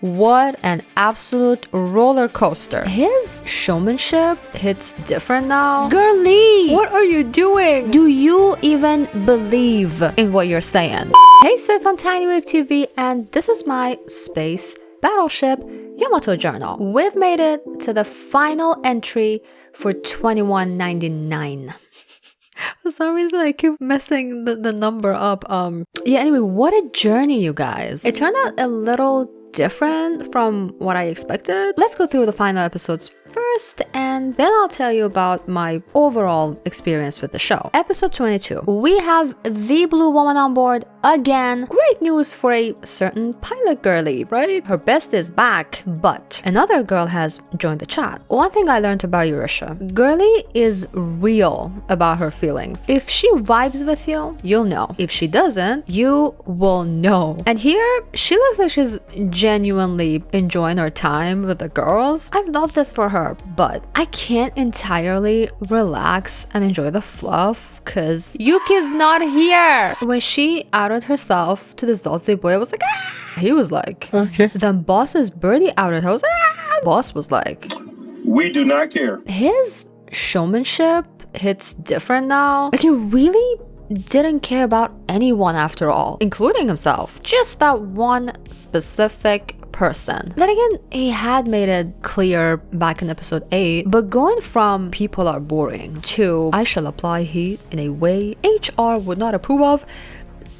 What an absolute roller coaster. His showmanship hits different now. Girlie, what are you doing? Do you even believe in what you're saying? Hey, Swift from Tiny Wave TV, and this is my Space Battleship Yamato Journal. We've made it to the final entry for $21.99. For some reason, I keep messing the number up. Yeah, anyway, what a journey, you guys. It turned out a little different from what I expected. Let's go through the final episodes first, and then I'll tell you about my overall experience with the show. Episode 22. We have the blue woman on board again. Great news for a certain pilot girlie, right? Her best is back, but another girl has joined the chat. One thing I learned about Yurisha, girlie is real about her feelings. If she vibes with you, you'll know. If she doesn't, you will know. And here, she looks like she's genuinely enjoying her time with the girls. I love this for her, but I can't entirely relax and enjoy the fluff because Yuki's not here. When she outed herself to this Dayz boy, I was like, ah! He was like, okay. Then Boss's birdie outed her. I was like, ah! Boss was like, we do not care. His showmanship hits different now. Like, he really didn't care about anyone after all, including himself. Just that one specific person. Then again, he had made it clear back in episode 8, but going from people are boring to I shall apply heat in a way HR would not approve of,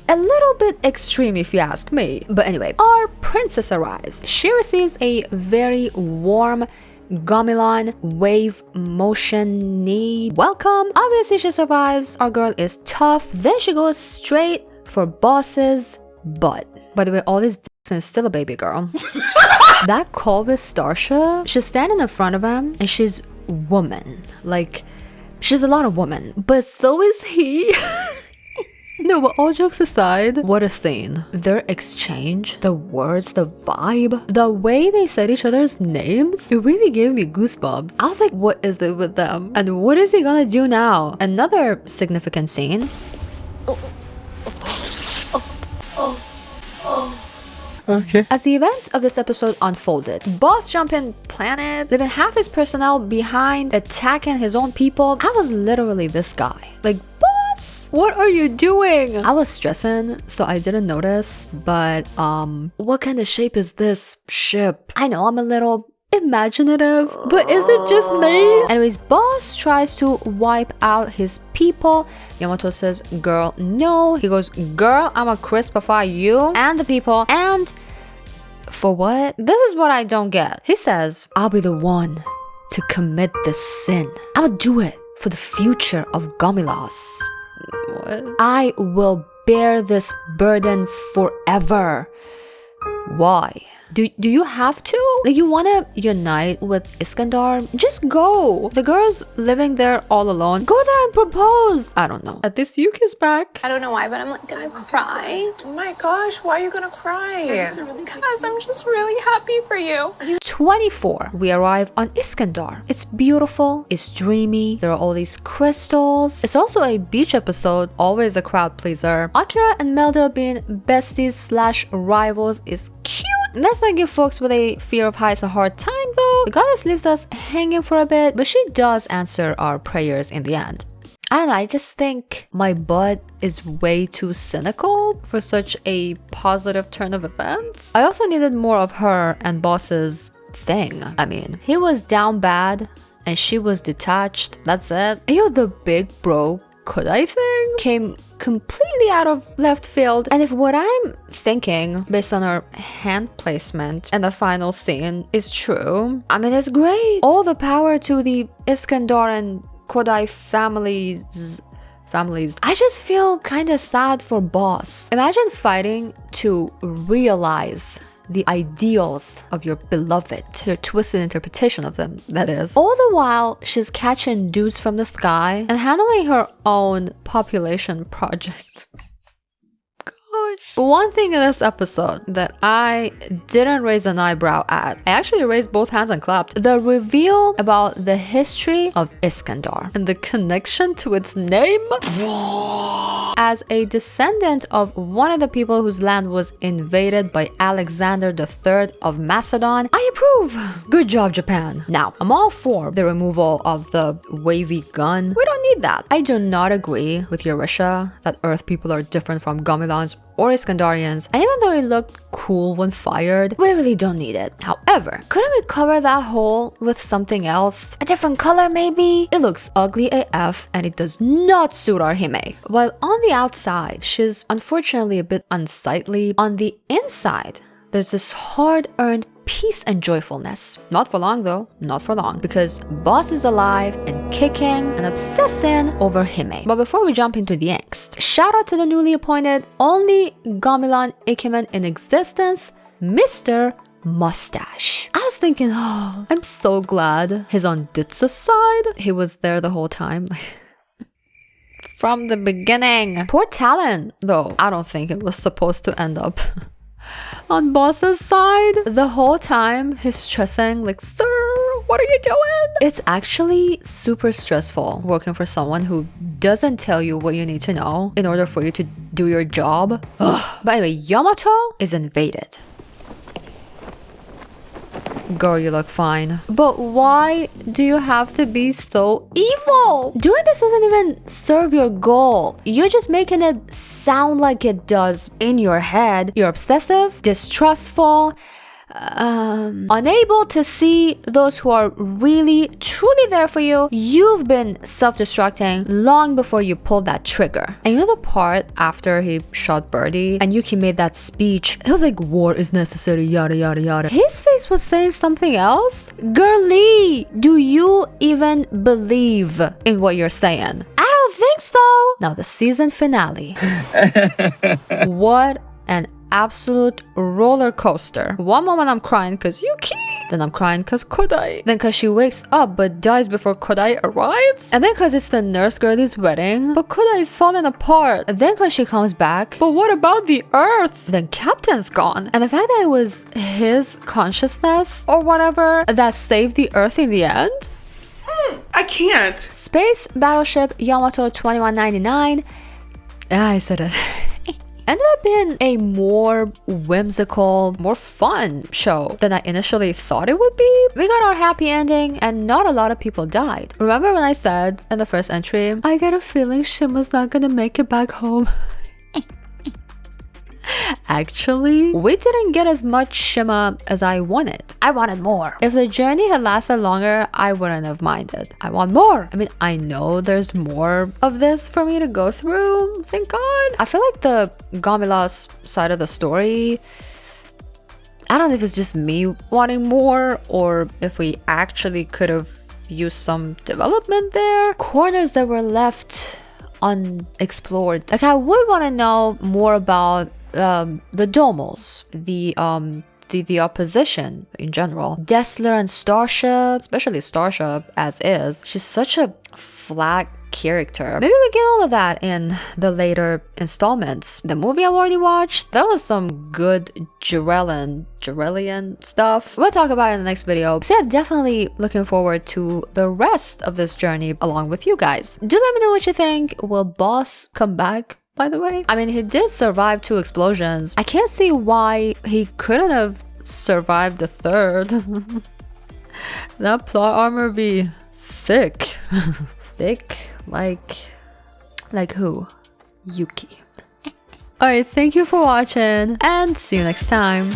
a little bit extreme if you ask me. But anyway, our princess arrives. She receives a very warm Gamelan wave motion-y welcome. Obviously she survives. Our girl is tough. Then she goes straight for Boss's butt. By the way, all these dicks and still a baby girl. That call with Starsha, she's standing in front of him and she's woman. Like, she's a lot of woman. But so is he. No, but all jokes aside, what a scene. Their exchange, the words, the vibe, the way they said each other's names, it really gave me goosebumps. I was like, what is it with them? And what is he gonna do now? Another significant scene. Okay. As the events of this episode unfolded, Boss jumping planet, leaving half his personnel behind, attacking his own people. I was literally this guy. Like, Boss, what are you doing? I was stressing, so I didn't notice, but what kind of shape is this ship? I know I'm a little imaginative, but is it just me? Anyways, Boss tries to wipe out his people. Yamato says, girl, no. He goes, girl, I'ma crispify you and the people. And for what? This is what I don't get. He says, I'll be the one to commit this sin. I'ma do it for the future of Gamilas. What? I will bear this burden forever. Why? Do you have to? Like, you want to unite with Iskandar? Just go. The girl's living there all alone. Go there and propose. I don't know. At least Yuki's back. I don't know why, but I'm like gonna cry. Oh my gosh, why are you gonna cry? Because I'm just really happy for you. 24. We arrive on Iskandar. It's beautiful. It's dreamy. There are all these crystals. It's also a beach episode. Always a crowd pleaser. Akira and Melda being besties slash rivals is cute. Let's not give folks with a fear of heights a hard time though. The goddess leaves us hanging for a bit, but she does answer our prayers in the end. I don't know, I just think my butt is way too cynical for such a positive turn of events. I also needed more of her and Boss's thing. I mean, he was down bad and she was detached. That's it. Yo, the big bro could I thing came completely out of left field. And if what I'm thinking based on her hand placement and the final scene is true, I mean, it's great. All the power to the Iskandar and Kodai families. I just feel kind of sad for Boss. Imagine fighting to realize the ideals of your beloved, your twisted interpretation of them, that is. All the while, she's catching dudes from the sky and handling her own population project. Gosh. One thing in this episode that I didn't raise an eyebrow at, I actually raised both hands and clapped. The reveal about the history of Iskandar and the connection to its name. As a descendant of one of the people whose land was invaded by Alexander III of Macedon, I approve. Good job, Japan. Now, I'm all for the removal of the wavy gun. We don't need that. I do not agree with Eurasia that Earth people are different from Gamilans or Iskandarians, and even though it looked cool when fired, we really don't need it. However, couldn't we cover that hole with something else? A different color maybe? It looks ugly AF and it does not suit our Hime. While on the outside, she's unfortunately a bit unsightly, on the inside, there's this hard-earned peace and joyfulness. Not for long though, not for long, because Boss is alive and kicking and obsessing over Hime. But before we jump into the angst, shout out to the newly appointed only Gamilan Ikemen in existence, Mr. Mustache. I was thinking, oh, I'm so glad he's on Ditsa's side. He was there the whole time. From the beginning. Poor Talon, though. I don't think it was supposed to end up on Boss's side. The whole time he's stressing like, sir, what are you doing? It's actually super stressful working for someone who doesn't tell you what you need to know in order for you to do your job. Ugh. By the way, Yamato is invaded. Girl, you look fine. But why do you have to be so evil? Doing this doesn't even serve your goal. You're just making it sound like it does in your head. You're obsessive, distrustful, unable to see those who are really, truly there for you. You've been self-destructing long before you pulled that trigger. And you know the part after he shot Birdie and Yuki made that speech? It was like, war is necessary, yada yada yada. His face was saying something else. Girlie, do you even believe in what you're saying? I don't think so. Now the season finale. What an absolute roller coaster. One moment I'm crying because Yuki, then I'm crying because Kodai, then because she wakes up but dies before Kodai arrives, and then because it's the nurse girlie's wedding but Kodai is falling apart, and then because she comes back, but what about the Earth? Then Captain's gone, and the fact that it was his consciousness or whatever that saved the Earth in the end. I can't. Space Battleship Yamato 2199. I said it. Ended up being a more whimsical, more fun show than I initially thought it would be. We got our happy ending and not a lot of people died. Remember when I said in the first entry, I get a feeling Shima's not gonna make it back home? Actually, we didn't get as much Shima as I wanted. I wanted more. If the journey had lasted longer, I wouldn't have minded. I want more. I mean, I know there's more of this for me to go through, thank God. I feel like the Gamila's side of the story, I don't know if it's just me wanting more or if we actually could have used some development there. Corners that were left unexplored. Like, I would want to know more about the Domos, the opposition in general, Dessler and Starship, especially Starship as is. She's such a flat character. Maybe we get all of that in the later installments. The movie I've already watched, that was some good Jirelian stuff. We'll talk about it in the next video. So yeah, definitely looking forward to the rest of this journey along with you guys. Do let me know what you think. Will Boss come back? By the way, I mean, he did survive 2 explosions. I can't see why he couldn't have survived the 3rd. That plot armor be thick. Thick? Like who? Yuki. Alright, thank you for watching and see you next time.